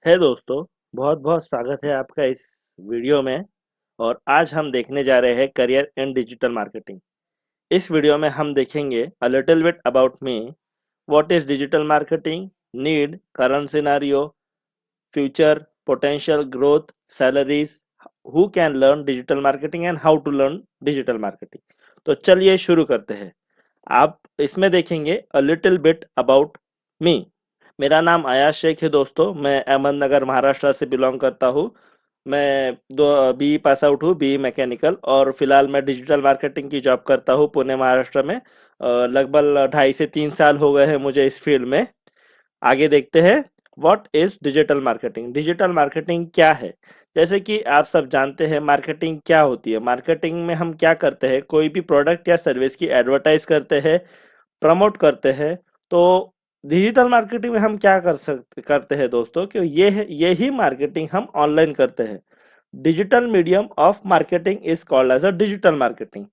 है दोस्तों, बहुत बहुत स्वागत है आपका इस वीडियो में। और आज हम देखने जा रहे हैं करियर इन डिजिटल मार्केटिंग। इस वीडियो में हम देखेंगे a little bit about me, what is digital marketing, need, current scenario, future, potential growth, salaries, who can learn digital marketing and how to learn digital marketing. तो चलिए शुरू करते हैं। आप इसमें देखेंगे a little bit about me. मेरा नाम अयाज शेख है दोस्तों। मैं अहमदनगर महाराष्ट्र से बिलोंग करता हूँ। मैं दो बी पास आउट हूँ, बी मैकेनिकल, और फिलहाल मैं डिजिटल मार्केटिंग की जॉब करता हूँ पुणे महाराष्ट्र में। लगभग 2.5 से 3 साल हो गए हैं मुझे इस फील्ड में। आगे देखते हैं, what is digital marketing. Digital marketing क्या है? जैसे कि आप सब जानते हैं मार्केटिंग क्या होती है। मार्केटिंग में हम क्या करते हैं, कोई भी प्रोडक्ट या सर्विस की एडवर्टाइज करते हैं, प्रमोट करते हैं। तो डिजिटल मार्केटिंग में हम क्या करते हैं दोस्तों, कि यही मार्केटिंग हम ऑनलाइन करते हैं। Digital medium of marketing is called as a digital marketing.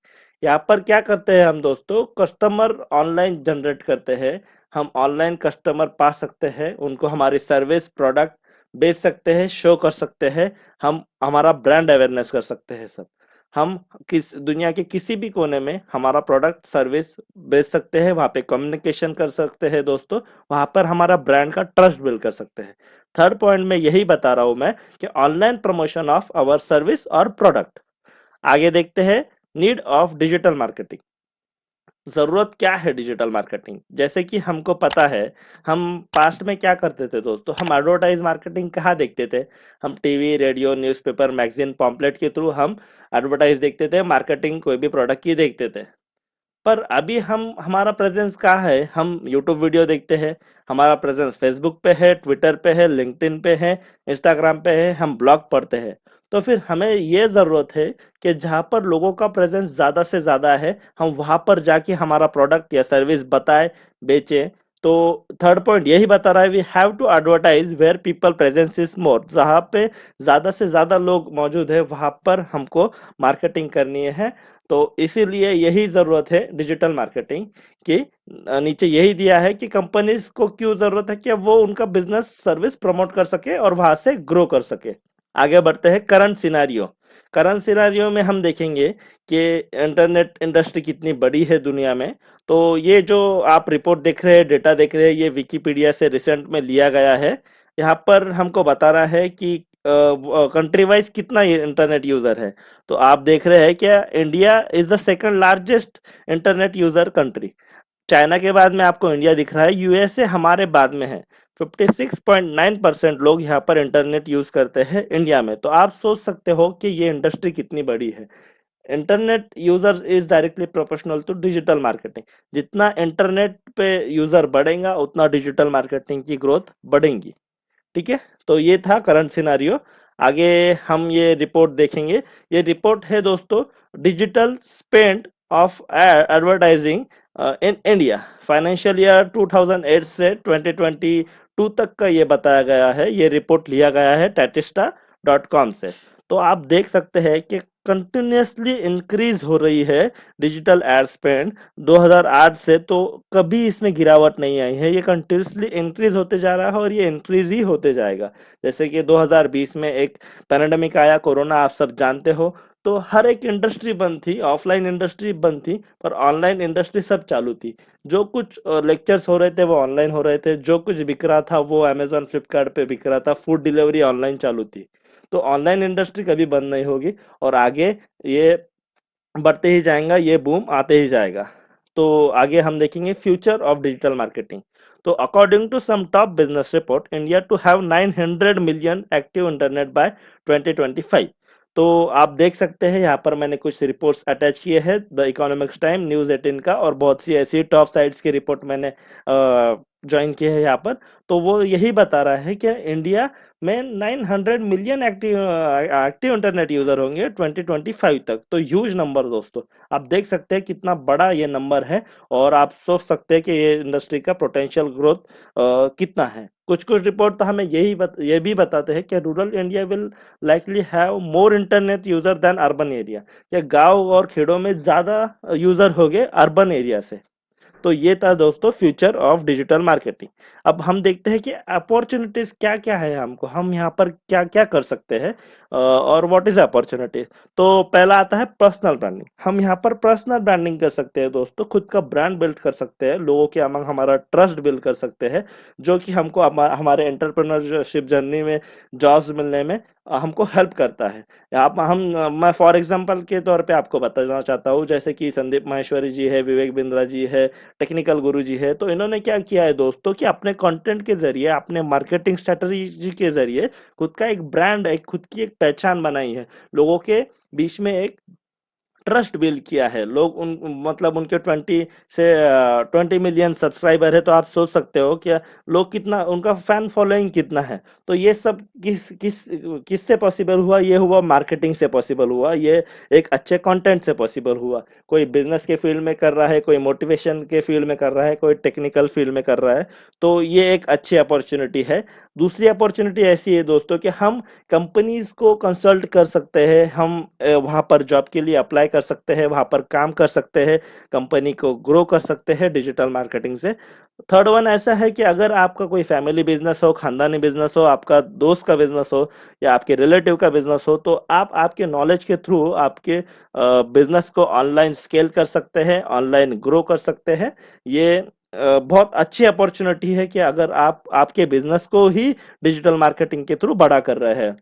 यहाँ पर क्या करते हैं हम दोस्तों, कस्टमर ऑनलाइन जनरेट करते हैं। हम ऑनलाइन कस्टमर पा सकते हैं, उनको हमारी सर्विस प्रोडक्ट बेच सकते हैं, शो कर सकते हैं। हम हमारा ब्रांड अवेयरनेस कर सकते हैं सब। हम किस दुनिया के किसी भी कोने में हमारा प्रोडक्ट सर्विस बेच सकते हैं, वहाँ पे कम्युनिकेशन कर सकते हैं दोस्तों। वहाँ पर हमारा ब्रांड का ट्रस्ट बिल्ड कर सकते हैं। थर्ड पॉइंट में यही बता रहा हूँ मैं, कि online promotion of our service और प्रोडक्ट। आगे देखते हैं, नीड ऑफ डिजिटल मार्केटिंग। जरूरत क्या है डिजिटल मार्केटिंग? जैसे कि हमको पता है, हम पास्ट में क्या करते थे दोस्तों, हम एडवर्टाइज मार्केटिंग कहाँ देखते थे? हम TV, radio, newspaper, magazine, pamphlet के थ्रू हम एडवर्टाइज देखते थे, मार्केटिंग कोई भी प्रोडक्ट की देखते थे। पर अभी हम हमारा प्रेजेंस कहाँ है? हम यूट्यूब वीडियो देखते हैं। हमारा प्रेजेंस फेसबुक पे है, ट्विटर पे है, लिंक्डइन पे है, इंस्टाग्राम पे है, हम ब्लॉग पढ़ते हैं। तो फिर हमें ये ज़रूरत है कि जहाँ पर लोगों का प्रेजेंस ज़्यादा से ज़्यादा है, हम वहाँ पर जाके हमारा प्रोडक्ट या सर्विस बताएं, बेचें। तो थर्ड पॉइंट यही बता रहा है, we have to advertise where people presence is more. जहाँ पे ज़्यादा से ज़्यादा लोग मौजूद है, वहाँ पर हमको मार्केटिंग करनी है। तो इसीलिए यही ज़रूरत है डिजिटल मार्केटिंग की। नीचे यही दिया है कि कंपनीज को क्यों ज़रूरत है, कि वो उनका बिजनेस सर्विस प्रमोट कर सके और वहां से ग्रो कर सके। आगे बढ़ते हैं, करंट सिनारियो। करंट सिनारियो में हम देखेंगे कि इंटरनेट इंडस्ट्री कितनी बड़ी है दुनिया में। तो ये जो आप रिपोर्ट देख रहे हैं, डेटा देख रहे हैं, ये विकिपीडिया से रिसेंट में लिया गया है। यहाँ पर हमको बता रहा है कि कंट्री वाइज कितना ये इंटरनेट यूजर है। तो आप देख रहे हैं क्या, India is the second largest internet user country. China के बाद में आपको इंडिया दिख रहा है, यूएसए हमारे बाद में है। 56.9% लोग यहाँ पर इंटरनेट यूज करते हैं इंडिया में। तो आप सोच सकते हो कि ये इंडस्ट्री कितनी बड़ी है। Internet user is directly proportional to digital marketing. जितना इंटरनेट पे यूजर बढ़ेगा, उतना डिजिटल मार्केटिंग की ग्रोथ बढ़ेगी। ठीक है, तो ये था करंट सिनारियो। आगे हम ये रिपोर्ट देखेंगे। ये रिपोर्ट है दोस्तों, digital spend of advertising in India, financial year 2008 से 2022 तक का ये बताया गया है। ये रिपोर्ट लिया गया है statista.com से। तो आप देख सकते हैं कि कंटिन्यूसली इंक्रीज हो रही है डिजिटल एड स्पेंड। 2008 से तो कभी इसमें गिरावट नहीं आई है, ये कंटिन्यूसली इंक्रीज होते जा रहा है और ये इंक्रीज ही होते जाएगा। जैसे कि 2020 में एक पैंडेमिक आया, कोरोना, आप सब जानते हो। तो हर एक इंडस्ट्री बंद थी, ऑफलाइन इंडस्ट्री बंद थी, पर ऑनलाइन इंडस्ट्री सब चालू थी। जो कुछ लेक्चर्स हो रहे थे वो ऑनलाइन हो रहे थे, जो कुछ बिक रहा था वो अमेजोन, फ्लिपकार्ट पे बिक रहा था, फूड डिलीवरी ऑनलाइन चालू थी। तो ऑनलाइन इंडस्ट्री कभी बंद नहीं होगी, और आगे ये बढ़ते ही जाएगा, ये बूम आते ही जाएगा। तो आगे हम देखेंगे फ्यूचर ऑफ डिजिटल मार्केटिंग। तो according to some top business report, India to have 900 million active internet by 2025। तो आप देख सकते हैं, यहाँ पर मैंने कुछ रिपोर्ट्स अटैच किए हैं, द इकोनॉमिक्स टाइम, न्यूज 18 का, और बहुत सी ऐसी टॉप साइट्स की रिपोर्ट मैंने ज्वाइन किए हैं यहाँ पर। तो वो यही बता रहा है कि इंडिया में 900 मिलियन एक्टिव इंटरनेट यूजर होंगे 2025 तक। तो ह्यूज नंबर दोस्तों। आप देख सकते हैं कितना बड़ा ये नंबर है, और आप सोच सकते हैं कि ये इंडस्ट्री का पोटेंशियल ग्रोथ कितना है। कुछ कुछ रिपोर्ट तो हमें ये भी बताते हैं कि rural India will likely have more internet user than urban area. या गांव और खेड़ों में ज्यादा यूजर होंगे अर्बन एरिया से। तो ये था दोस्तों फ्यूचर ऑफ डिजिटल मार्केटिंग। अब हम देखते हैं कि अपॉर्चुनिटीज क्या क्या है, हमको हम यहाँ पर क्या क्या कर सकते हैं और व्हाट इज अपॉर्चुनिटी। तो पहला आता है पर्सनल ब्रांडिंग। हम यहाँ पर पर्सनल ब्रांडिंग कर सकते हैं दोस्तों, खुद का ब्रांड बिल्ड कर सकते हैं, लोगों के अमंग हमारा ट्रस्ट बिल्ड कर सकते हैं, जो कि हमको हमारे एंटरप्रेन्योरशिप जर्नी में, जॉब्स मिलने में हमको हेल्प करता है। आप हम मैं फॉर एग्जांपल के तौर पे आपको बताना चाहता हूँ, जैसे कि संदीप माहेश्वरी जी है, विवेक बिंद्रा जी है, टेक्निकल गुरु जी है। तो इन्होंने क्या किया है दोस्तों कि अपने कंटेंट के जरिए, अपने मार्केटिंग स्ट्रेटजी के जरिए खुद का एक ब्रांड, एक खुद की एक पहचान बनाई है, लोगों के बीच में एक ट्रस्ट बिल्ड किया है। लोग उन मतलब उनके 20 मिलियन सब्सक्राइबर है, तो आप सोच सकते हो कि लोग कितना, उनका फैन फॉलोइंग कितना है। तो ये सब किससे पॉसिबल हुआ? ये हुआ मार्केटिंग से पॉसिबल हुआ, ये एक अच्छे कंटेंट से पॉसिबल हुआ। कोई बिजनेस के फील्ड में कर रहा है, कोई मोटिवेशन के फील्ड में कर रहा है, कोई टेक्निकल फील्ड में कर रहा है, तो ये एक अच्छी अपॉर्चुनिटी है। दूसरी अपॉर्चुनिटी ऐसी है दोस्तों कि हम कंपनीज को कंसल्ट कर सकते हैं, हम वहाँ पर जॉब के लिए अप्लाई कर सकते हैं, वहाँ पर काम कर सकते हैं, कंपनी को ग्रो कर सकते हैं डिजिटल मार्केटिंग से। थर्ड वन ऐसा है कि अगर आपका कोई फैमिली बिजनेस हो, खानदानी बिजनेस हो, आपका दोस्त का बिजनेस हो या आपके रिलेटिव का बिजनेस हो, तो आप आपके नॉलेज के थ्रू आपके बिजनेस को ऑनलाइन स्केल कर सकते हैं, ऑनलाइन ग्रो कर सकते हैं। ये बहुत अच्छी अपॉर्चुनिटी है कि अगर आप आपके बिजनेस को ही डिजिटल मार्केटिंग के थ्रू बड़ा कर रहे हैं।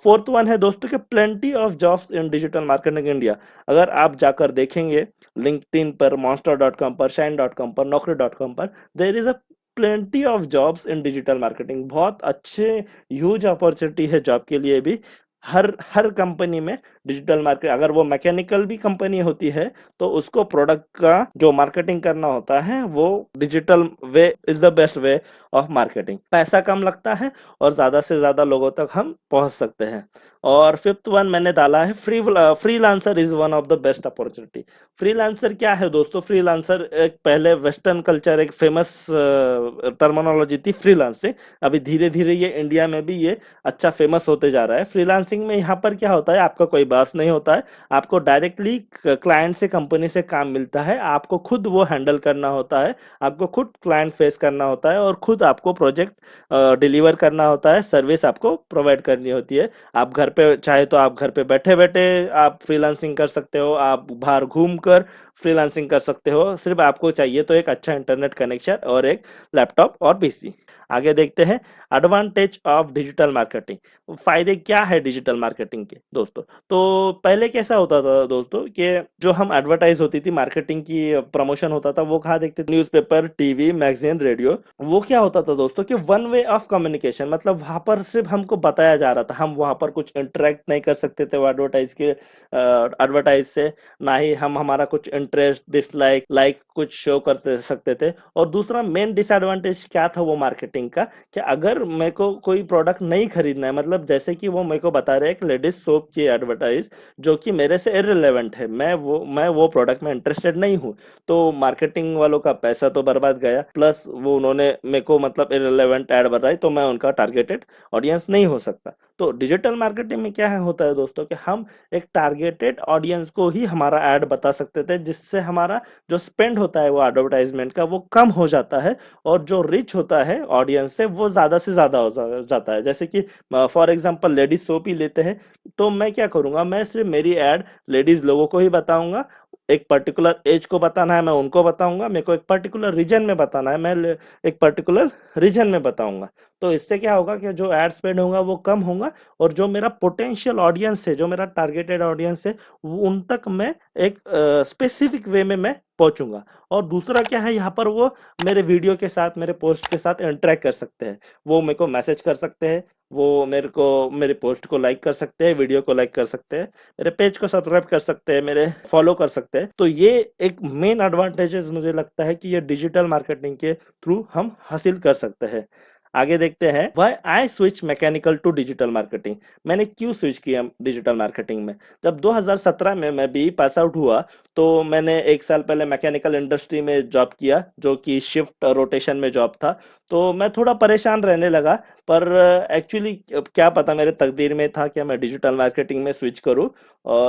फोर्थ वन है दोस्तों कि plenty of jobs in digital marketing India. अगर आप जाकर देखेंगे लिंक्डइन पर, monster.com पर, शाइन.com पर, नौकरी.com पर, there is a plenty of jobs in digital marketing. बहुत अच्छे ह्यूज अपॉर्चुनिटी है जॉब के लिए भी। हर हर कंपनी में डिजिटल मार्केट, अगर वो मैकेनिकल भी कंपनी होती है, तो उसको प्रोडक्ट का जो मार्केटिंग करना होता है, वो digital way is the best way of marketing. पैसा कम लगता है और ज्यादा से ज्यादा लोगों तक हम पहुंच सकते हैं। और फिफ्थ वन मैंने डाला है freelancer is one of the best opportunity. Freelancer क्या है दोस्तों? फ्रीलांसर एक पहले वेस्टर्न कल्चर एक फेमस टर्मिनोलॉजी थी फ्रीलांसिंग। अभी धीरे धीरे ये इंडिया में भी ये अच्छा फेमस होते जा रहा है। फ्रीलांसिंग में यहाँ पर क्या होता है, आपका कोई बॉस नहीं होता है, आपको डायरेक्टली क्लाइंट से, कंपनी से काम मिलता है, आपको खुद वो हैंडल करना होता है, आपको खुद क्लाइंट फेस करना होता है और खुद आपको प्रोजेक्ट डिलीवर करना होता है, सर्विस आपको प्रोवाइड करनी होती है। आप घर पे चाहे तो आप घर पे बैठे बैठे आप फ्रीलांसिंग कर सकते हो, आप बाहर घूम कर फ्रीलांसिंग कर सकते हो, सिर्फ आपको चाहिए तो एक अच्छा इंटरनेट कनेक्शन और एक लैपटॉप और पीसी। आगे देखते हैं एडवांटेज ऑफ डिजिटल मार्केटिंग। फायदे क्या है डिजिटल मार्केटिंग के दोस्तों? तो पहले कैसा होता था दोस्तों कि जो हम एडवर्टाइज होती थी, मार्केटिंग की प्रमोशन होता था, वो कहाँ देखते थे? Newspaper, TV, magazine, radio. वो क्या होता था दोस्तों कि वन वे ऑफ कम्युनिकेशन, मतलब वहां पर सिर्फ हमको बताया जा रहा था, हम वहां पर कुछ इंटरेक्ट नहीं कर सकते थे वो एडवर्टाइज से, ना ही हम हमारा कुछ इंटरेस्ट, डिसलाइक, लाइक कुछ शो कर सकते थे। और दूसरा मेन डिसएडवांटेज क्या था वो मार्केटिंग का, कि अगर मेरे को कोई प्रोडक्ट नहीं खरीदना है, मतलब जैसे कि वो मेरे को बता रहे हैं एक लेडीज सोप की एडवर्टाइज, जो कि मेरे से इररिलेवेंट है, मैं वो प्रोडक्ट में इंटरेस्टेड नहीं हूँ, तो मार्केटिंग वालों का पैसा तो बर्बाद गया, प्लस वो उन्होंने मेरे को मतलब इररिलेवेंट ऐड बताई, तो मैं उनका टारगेटेड ऑडियंस नहीं हो सकता। तो डिजिटल मार्केटिंग में क्या है होता है दोस्तों कि हम एक टारगेटेड ऑडियंस को ही हमारा ऐड बता सकते थे, जिससे हमारा जो स्पेंड होता है वो एडवर्टाइजमेंट का, वो कम हो जाता है, और जो रिच होता है ऑडियंस से, वो ज्यादा से ज्यादा हो जाता है। जैसे कि फॉर एग्जांपल लेडीज सोप ही लेते हैं, तो मैं क्या करूंगा, मैं सिर्फ मेरी ऐड लेडीज लोगों को ही बताऊंगा। एक पर्टिकुलर एज को बताना है, मैं उनको बताऊंगा। मेरे को एक पर्टिकुलर रीजन में बताना है, मैं एक पर्टिकुलर रीजन में बताऊंगा। तो इससे क्या होगा कि जो एड स्पेंड होगा वो कम होगा, और जो मेरा पोटेंशियल ऑडियंस है, जो मेरा टारगेटेड ऑडियंस है, उन तक मैं एक स्पेसिफिक वे में मैं पहुंचूंगा। और दूसरा क्या है, यहाँ पर वो मेरे वीडियो के साथ, मेरे पोस्ट के साथ इंटरेक्ट कर सकते हैं, वो मेरे को मैसेज कर सकते हैं, वो मेरे को मेरे पोस्ट को लाइक कर सकते हैं, वीडियो को लाइक कर सकते हैं, मेरे पेज को सब्सक्राइब कर सकते हैं, मेरे फॉलो कर सकते हैं। तो ये एक मेन एडवांटेजेस मुझे लगता है कि ये डिजिटल मार्केटिंग के थ्रू हम हासिल कर सकते हैं। आगे देखते हैं, why I switch mechanical to digital marketing. मैंने क्यों स्विच किया डिजिटल मार्केटिंग में। जब 2017 में मैं बीई पास आउट हुआ तो मैंने एक साल पहले मैकेनिकल इंडस्ट्री में जॉब किया, जो कि शिफ्ट रोटेशन में जॉब था। तो मैं थोड़ा परेशान रहने लगा, पर एक्चुअली क्या पता मेरे तकदीर में था कि मैं डिजिटल मार्केटिंग में स्विच करूं।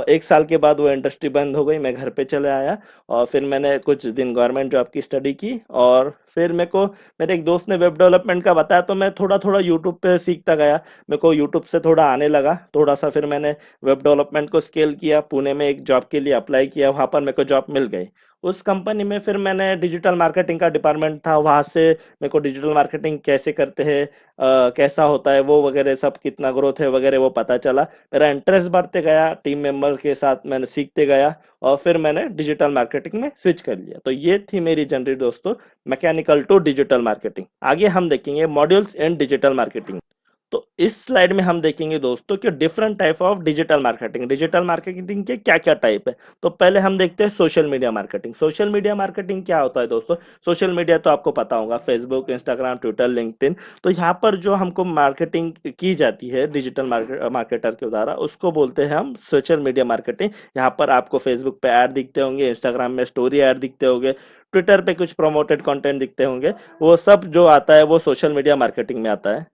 एक साल के बाद वो इंडस्ट्री बंद हो गई, मैं घर पे चले आया और फिर मैंने कुछ दिन गवर्नमेंट जॉब की स्टडी की, और फिर मेरे को मेरे एक दोस्त ने वेब डेवलपमेंट का बताया तो मैं थोड़ा थोड़ा यूट्यूब पे सीखता गया। मेरे को यूट्यूब से थोड़ा आने लगा थोड़ा सा, फिर मैंने वेब डेवलपमेंट को स्केल किया, पुणे में एक जॉब के लिए अप्लाई किया, वहां पर मेरे को जॉब मिल गई। उस कंपनी में फिर मैंने डिजिटल मार्केटिंग का डिपार्टमेंट था, वहां से मेरे को डिजिटल मार्केटिंग कैसे करते हैं, कैसा होता है वो वगैरह सब, कितना ग्रोथ है वगैरह वो पता चला। मेरा इंटरेस्ट बढ़ते गया, टीम मेंबर के साथ मैंने सीखते गया और फिर मैंने डिजिटल मार्केटिंग में स्विच कर लिया। तो ये थी मेरी जर्नी दोस्तों, मैकेनिकल टू डिजिटल मार्केटिंग। आगे हम देखेंगे मॉड्यूल्स इन डिजिटल मार्केटिंग। तो इस स्लाइड में हम देखेंगे दोस्तों कि different type of digital marketing, digital marketing के क्या क्या टाइप है। तो पहले हम देखते हैं social media marketing. Social media marketing क्या होता है दोस्तों। सोशल मीडिया तो आपको पता होगा, फेसबुक, इंस्टाग्राम, ट्विटर, लिंक्डइन। तो यहाँ पर जो हमको मार्केटिंग की जाती है डिजिटल मार्केटर के द्वारा, उसको बोलते हैं हम सोशल मीडिया मार्केटिंग। यहाँ पर आपको फेसबुक पे ऐड दिखते होंगे, इंस्टाग्राम में स्टोरी ऐड दिखते होंगे, ट्विटर पे कुछ प्रमोटेड कंटेंट दिखते होंगे, वो सब जो आता है वो सोशल मीडिया मार्केटिंग में आता है।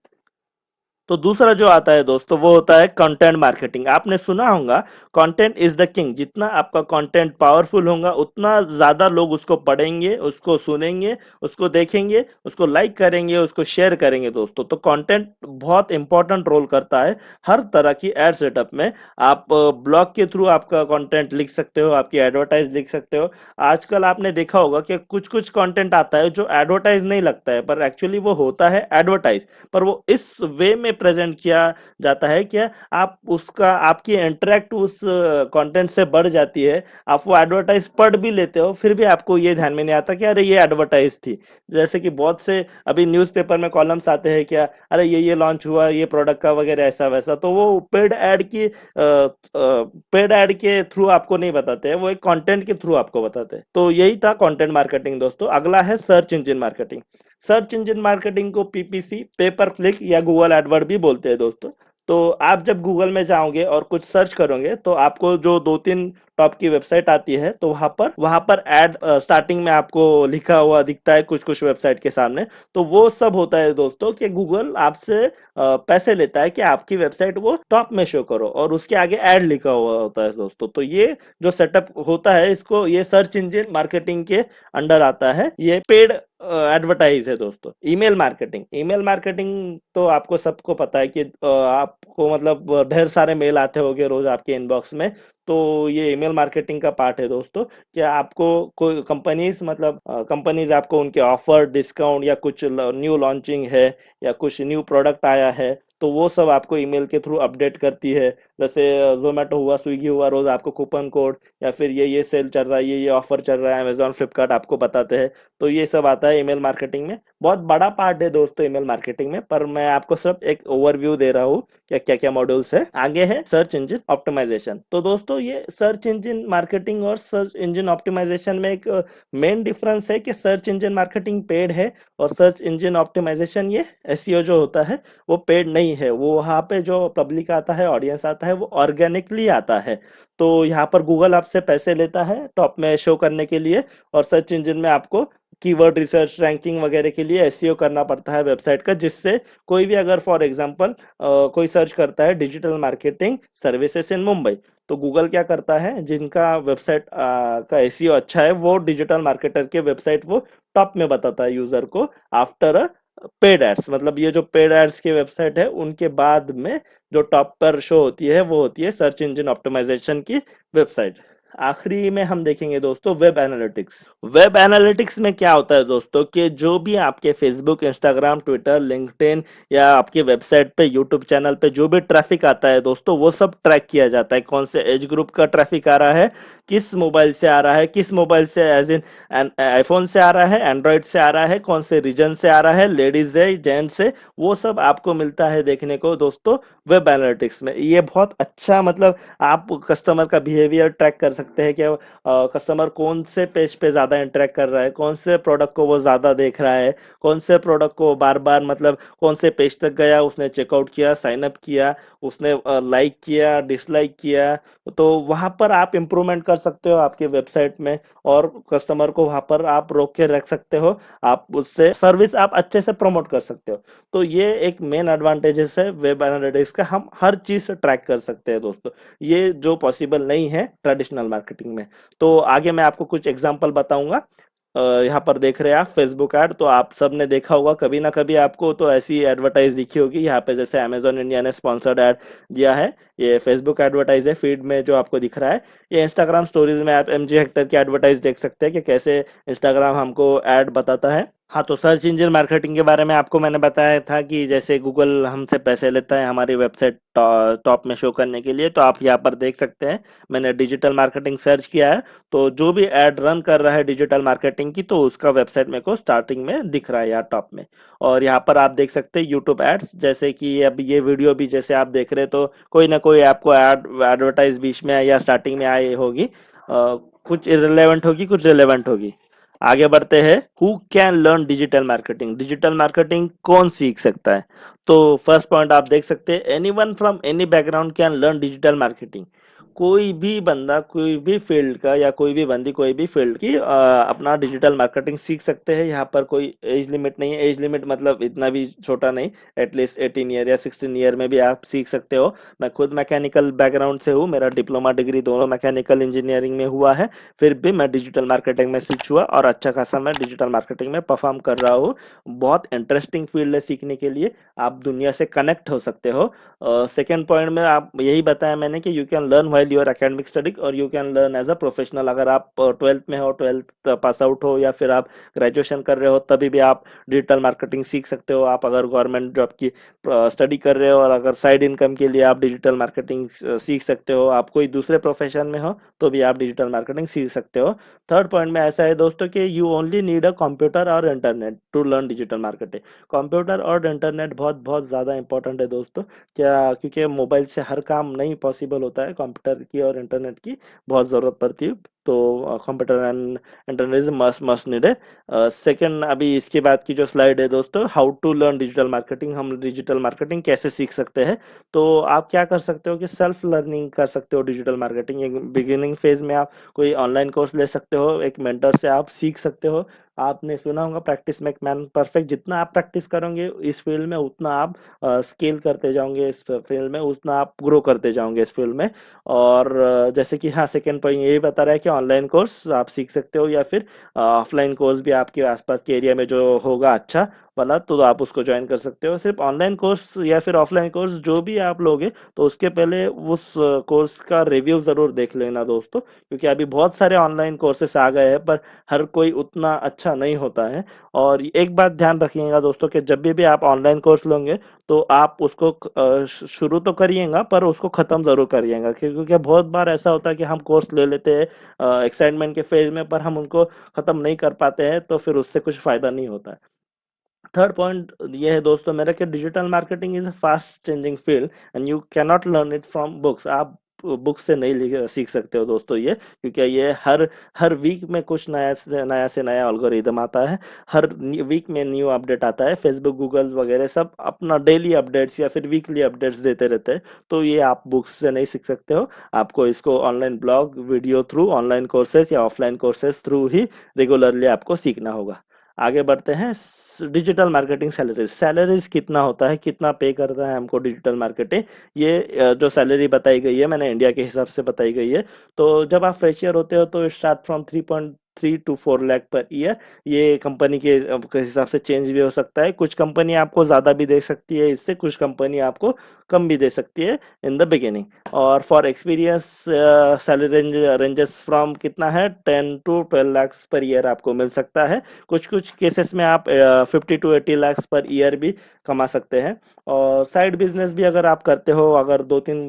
तो दूसरा जो आता है दोस्तों वो होता है कंटेंट मार्केटिंग। आपने सुना होगा कंटेंट इज द किंग। जितना आपका कंटेंट पावरफुल होगा उतना ज्यादा लोग उसको पढ़ेंगे, उसको सुनेंगे, उसको देखेंगे, उसको लाइक करेंगे, उसको शेयर करेंगे दोस्तों। तो कंटेंट बहुत इंपॉर्टेंट रोल करता है हर तरह की एड सेटअप में। आप ब्लॉग के थ्रू आपका कंटेंट लिख सकते हो, आपकी एडवर्टाइज लिख सकते हो। आजकल आपने देखा होगा कि कुछ कुछ कंटेंट आता है जो एडवर्टाइज नहीं लगता है, पर एक्चुअली वो होता है एडवर्टाइज, पर वो इस वे में प्रेजेंट किया जाता है कि आप उसका आपकी इंटरेक्ट उस कंटेंट से बढ़ जाती है। आप वो एडवर्टाइज पढ़ भी लेते हो, फिर भी आपको ये ध्यान में नहीं आता कि अरे ये एडवर्टाइज थी। जैसे कि बहुत से अभी न्यूज़पेपर में कॉलम्स आते हैं क्या, अरे ये लॉन्च हुआ ये प्रोडक्ट का वगैरह ऐसा वैसा, तो वो पेड ऐड के थ्रू आपको नहीं बताते हैं, वो एक कंटेंट के थ्रू आपको बताते हैं। तो यही था कंटेंट मार्केटिंग दोस्तों। अगला है search engine marketing. Search engine marketing को पीपीसी, पे पर क्लिक या गूगल एडवर्ड भी बोलते हैं दोस्तों। तो आप जब गूगल में जाओगे और कुछ सर्च करोगे तो आपको जो दो तीन टॉप की वेबसाइट आती है, तो वहां पर एड स्टार्टिंग में आपको लिखा हुआ दिखता है कुछ कुछ वेबसाइट के सामने। तो वो सब होता है दोस्तों कि गूगल आपसे पैसे लेता है कि आपकी वेबसाइट वो टॉप में शो करो, और उसके आगे ऐड लिखा हुआ होता है दोस्तों। तो ये जो सेटअप होता है, इसको ये सर्च इंजन मार्केटिंग के अंडर आता है। ये पेड एडवर्टाइज है दोस्तों। ईमेल मार्केटिंग, ईमेल मार्केटिंग तो आपको सबको पता है कि आपको मतलब ढेर सारे मेल आते होंगे रोज आपके इनबॉक्स में। तो ये ईमेल मार्केटिंग का पार्ट है दोस्तों कि आपको कोई कंपनीज, मतलब कंपनीज आपको उनके ऑफर, डिस्काउंट या कुछ न्यू लॉन्चिंग है या कुछ न्यू प्रोडक्ट आया है, तो वो सब आपको ईमेल के थ्रू अपडेट करती है। जैसे जोमेटो हुआ, स्विगी हुआ, रोज आपको कूपन कोड या फिर ये सेल चल रहा है, ये ऑफर चल रहा है, अमेजोन, फ्लिपकार्ट आपको बताते हैं। तो ये सब आता है ईमेल मार्केटिंग में। बहुत बड़ा पार्ट है दोस्तों ईमेल मार्केटिंग में, पर मैं आपको सिर्फ एक ओवरव्यू दे रहा हूँ क्या क्या क्या मॉड्यूल्स है। आगे है सर्च इंजन ऑप्टिमाइजेशन। तो दोस्तों ये सर्च इंजन मार्केटिंग और सर्च इंजन ऑप्टिमाइजेशन में एक मेन डिफरेंस है कि सर्च इंजन मार्केटिंग पेड है और सर्च इंजन ऑप्टिमाइजेशन, ये एसईओ जो होता है वो पेड नहीं है। वो वहाँ पे जो पब्लिक आता है, ऑडियंस आता है, वो ऑर्गेनिकली आता है। तो यहाँ पर गूगल आपसे पैसे लेता है टॉप में शो करने के लिए, और सर्च इंजन में आपको कीवर्ड रिसर्च, रैंकिंग वगैरह के लिए एसईओ करना पड़ता है वेबसाइट का, जिससे कोई भी अगर फॉर एग्जांपल कोई सर्च करता है digital marketing services in Mumbai, तो गूगल क्या करता है, जिनका वेबसाइट का एसईओ अच्छा है वो डिजिटल मार्केटर के वेबसाइट वो टॉप में बताता है यूजर को आफ्टर अ पेड एड्स। मतलब ये जो पेड एड्स की वेबसाइट है उनके बाद में जो टॉप पर शो होती है वो होती है सर्च इंजन ऑप्टिमाइजेशन की वेबसाइट। आखिरी में हम देखेंगे दोस्तों वेब एनालिटिक्स। वेब एनालिटिक्स में क्या होता है दोस्तों कि जो भी आपके फेसबुक, इंस्टाग्राम, ट्विटर, लिंक्डइन या आपके वेबसाइट पे, यूट्यूब चैनल पे जो भी ट्रैफिक आता है दोस्तों, वो सब ट्रैक किया जाता है। कौन से एज ग्रुप का ट्रैफिक आ रहा है, किस मोबाइल से आ रहा है, किस मोबाइल से एज इन आईफोन से आ रहा है, एंड्रॉइड से आ रहा है, कौन से रीजन से आ रहा है, लेडीज है, जेंट्स है, वो सब आपको मिलता है देखने को दोस्तों वेब एनालिटिक्स में। ये बहुत अच्छा, मतलब आप कस्टमर का बिहेवियर ट्रैक कर सकते सकते हैं कि कस्टमर कौन से पेज पे ज़्यादा इंटरेक्ट कर रहा है, कौन से प्रोडक्ट को वो ज़्यादा देख रहा है, कौन से प्रोडक्ट को बार बार मतलब कौन से पेज तक गया, उसने चेकआउट किया, साइन अप किया, उसने लाइक किया, डिसलाइक किया। तो वहाँ पर आप इम्प्रूवमेंट कर सकते हो आपके वेबसाइट में, और कस्टमर को वहाँ पर आप रोक के रख सकते हो, आप उससे सर्विस आप अच्छे से प्रमोट कर सकते हो। तो ये एक मेन एडवांटेजेस है वेब एनालिटिक्स का, हम हर चीज़ ट्रैक कर सकते हैं दोस्तों, ये जो पॉसिबल नहीं है ट्रेडिशनल मार्केटिंग में। तो आगे मैं आपको कुछ एग्जांपल बताऊंगा। यहाँ पर देख रहे हैं आप फेसबुक ऐड, तो आप सब ने देखा होगा कभी ना कभी, आपको तो ऐसी एडवर्टाइज दिखी होगी। यहाँ पे जैसे अमेजॉन इंडिया ने स्पॉन्सर्ड ऐड दिया है, ये फेसबुक एडवर्टाइज है, फीड में जो आपको दिख रहा है। ये इंस्टाग्राम स्टोरीज में आप एमजी हेक्टर की एडवर्टाइज देख सकते हैं कि कैसे इंस्टाग्राम हमको ऐड बताता है। हाँ, तो सर्च इंजन मार्केटिंग के बारे में आपको मैंने बताया था कि जैसे गूगल हमसे पैसे लेता है हमारी वेबसाइट टॉप में शो करने के लिए, तो आप यहाँ पर देख सकते हैं मैंने डिजिटल मार्केटिंग सर्च किया है, तो जो भी एड रन कर रहा है डिजिटल मार्केटिंग की, तो उसका वेबसाइट मेरे को स्टार्टिंग में दिख रहा है यहाँ टॉप में। और यहाँ पर आप देख सकते हैं यूट्यूब एड्स, जैसे कि अब ये वीडियो भी जैसे आप देख रहे हैं, तो कोई ना कोई आपको एडवर्टाइज बीच में या स्टार्टिंग में आई होगी, कुछ इरेलेवेंट होगी, कुछ रिलेवेंट होगी। आगे बढ़ते हैं, who can learn digital marketing, digital marketing कौन सीख सकता है। तो फर्स्ट पॉइंट आप देख सकते हैं, any one from any background can learn digital marketing. कोई भी बंदा कोई भी फील्ड का, या कोई भी बंदी कोई भी फील्ड की अपना डिजिटल मार्केटिंग सीख सकते हैं। यहाँ पर कोई एज लिमिट नहीं है, एज लिमिट मतलब इतना भी छोटा नहीं, एटलीस्ट 18 ईयर या 16 ईयर में भी आप सीख सकते हो। मैं खुद मैकेनिकल बैकग्राउंड से हूँ, मेरा डिप्लोमा डिग्री दोनों मैकेनिकल इंजीनियरिंग में हुआ है, फिर भी मैं डिजिटल मार्केटिंग में स्विच हुआ और अच्छा खासा मैं डिजिटल मार्केटिंग में परफॉर्म कर रहा हूँ। बहुत इंटरेस्टिंग फील्ड है सीखने के लिए, आप दुनिया से कनेक्ट हो सकते हो। सेकेंड पॉइंट में आप यही बताया मैंने कि you can learn while your academic study और you can learn as a professional. अगर आप ट्वेल्थ में हो, ट्वेल्थ पास आउट हो, या फिर आप ग्रेजुएशन कर रहे हो, तभी भी आप डिजिटल मार्केटिंग सीख सकते हो। आप अगर गवर्नमेंट जॉब की स्टडी कर रहे हो और अगर साइड इनकम के लिए आप डिजिटल मार्केटिंग सीख सकते हो, आप कोई दूसरे प्रोफेशन में हो तो भी आप डिजिटल मार्केटिंग सीख सकते हो। थर्ड पॉइंट में ऐसा है दोस्तों कि you only need a computer और internet to learn digital marketing. Computer और इंटरनेट बहुत बहुत ज़्यादा इंपॉर्टेंट है दोस्तों, क्या, क्योंकि मोबाइल से हर काम नहीं पॉसिबल होता है, कंप्यूटर की और इंटरनेट की बहुत ज़रूरत पड़ती है। तो computer and internet is must must needed. Second, अभी इसके बाद की जो स्लाइड है दोस्तों, how to learn digital marketing, हम डिजिटल मार्केटिंग कैसे सीख सकते हैं। तो आप क्या कर सकते हो कि सेल्फ लर्निंग कर सकते हो डिजिटल मार्केटिंग। एक बिगिनिंग फेज में आप कोई ऑनलाइन कोर्स ले सकते हो, एक मेंटर से आप सीख सकते हो। आपने सुना होगा प्रैक्टिस मेक मैन परफेक्ट, जितना आप प्रैक्टिस करोगे इस फील्ड में, उतना आप स्केल करते जाओगे इस फील्ड में, उतना आप ग्रो करते जाओगे इस फील्ड में। और जैसे कि हाँ, सेकेंड पॉइंट यही बता रहा है कि ऑनलाइन कोर्स आप सीख सकते हो, या फिर ऑफलाइन कोर्स भी आपके आसपास के एरिया में जो होगा अच्छा वाला, तो आप उसको ज्वाइन कर सकते हो। सिर्फ ऑनलाइन कोर्स या फिर ऑफलाइन कोर्स जो भी आप लोगे, तो उसके पहले उस कोर्स का रिव्यू ज़रूर देख लेना दोस्तों, क्योंकि अभी बहुत सारे ऑनलाइन कोर्सेस आ गए हैं, पर हर कोई उतना अच्छा नहीं होता है। और एक बात ध्यान रखिएगा दोस्तों कि जब भी आप ऑनलाइन कोर्स लोगे, तो आप उसको शुरू तो करिएगा, पर उसको ख़त्म ज़रूर करिएगा, क्योंकि बहुत बार ऐसा होता है कि हम कोर्स ले लेते हैं एक्साइटमेंट के फेज में, पर हम उनको ख़त्म नहीं कर पाते हैं, तो फिर उससे कुछ फ़ायदा नहीं होता है। थर्ड पॉइंट ये है दोस्तों मेरा कि digital marketing is a fast changing field and you can not learn it from books. आप बुक से नहीं सीख सकते हो दोस्तों ये, क्योंकि ये हर हर वीक में कुछ नया से नया एल्गोरिदम आता है, हर वीक में न्यू अपडेट आता है। फेसबुक, गूगल वगैरह सब अपना डेली अपडेट्स या फिर वीकली अपडेट्स देते रहते हैं, तो ये आप बुक्स से नहीं सीख सकते हो। आपको इसको online blog, video through, online courses या ऑफलाइन कोर्सेज थ्रू ही रेगुलरली आपको सीखना होगा। आगे बढ़ते हैं, डिजिटल मार्केटिंग सैलरीज, सैलरीज कितना होता है, कितना पे करता है हमको डिजिटल मार्केटिंग। ये जो सैलरी बताई गई है मैंने इंडिया के हिसाब से बताई गई है। तो जब आप फ्रेशियर होते हो तो start from 3.3 to 4 lakh per year. ये कंपनी के हिसाब से चेंज भी हो सकता है, कुछ कंपनी आपको ज़्यादा भी दे सकती है इससे, कुछ कंपनी आपको कम भी दे सकती है इन द बिगिनिंग। और for experience salary ranges from कितना है, 10 to 12 लाख पर ईयर आपको मिल सकता है। कुछ कुछ केसेस में आप 50 to 80 लाख पर ईयर भी कमा सकते हैं। और साइड बिजनेस भी अगर आप करते हो, अगर 2-3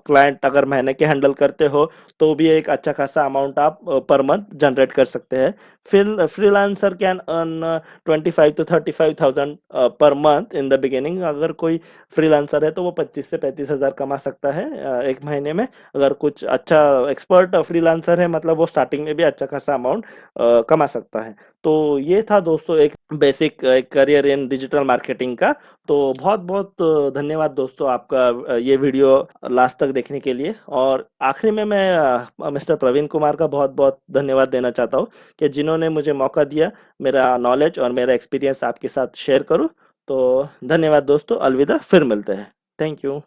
क्लाइंट अगर महीने के हैंडल करते हो, तो भी एक अच्छा खासा अमाउंट आप पर मंथ जनरेट कर कर सकते हैं। फिर freelancer can earn 25 to 35,000 per month in the beginning. अगर कोई फ्रीलांसर है तो वो 25 से 35,000 कमा सकता है एक महीने में। अगर कुछ अच्छा एक्सपर्ट फ्रीलांसर है मतलब वो स्टार्टिंग में भी अच्छा खासा अमाउंट कमा सकता है। तो ये था दोस्तों एक basic career in digital marketing का। तो बहुत बहुत धन्यवाद दोस्तों आपका ये वीडियो लास्ट तक देखने के लिए। और आखिरी में मैं मिस्टर प्रवीण कुमार का बहुत बहुत धन्यवाद देना चाहता हूँ कि जिन्होंने मुझे मौका दिया मेरा नॉलेज और मेरा एक्सपीरियंस आपके साथ शेयर करूँ। तो धन्यवाद दोस्तों, अलविदा, फिर मिलते हैं। Thank you.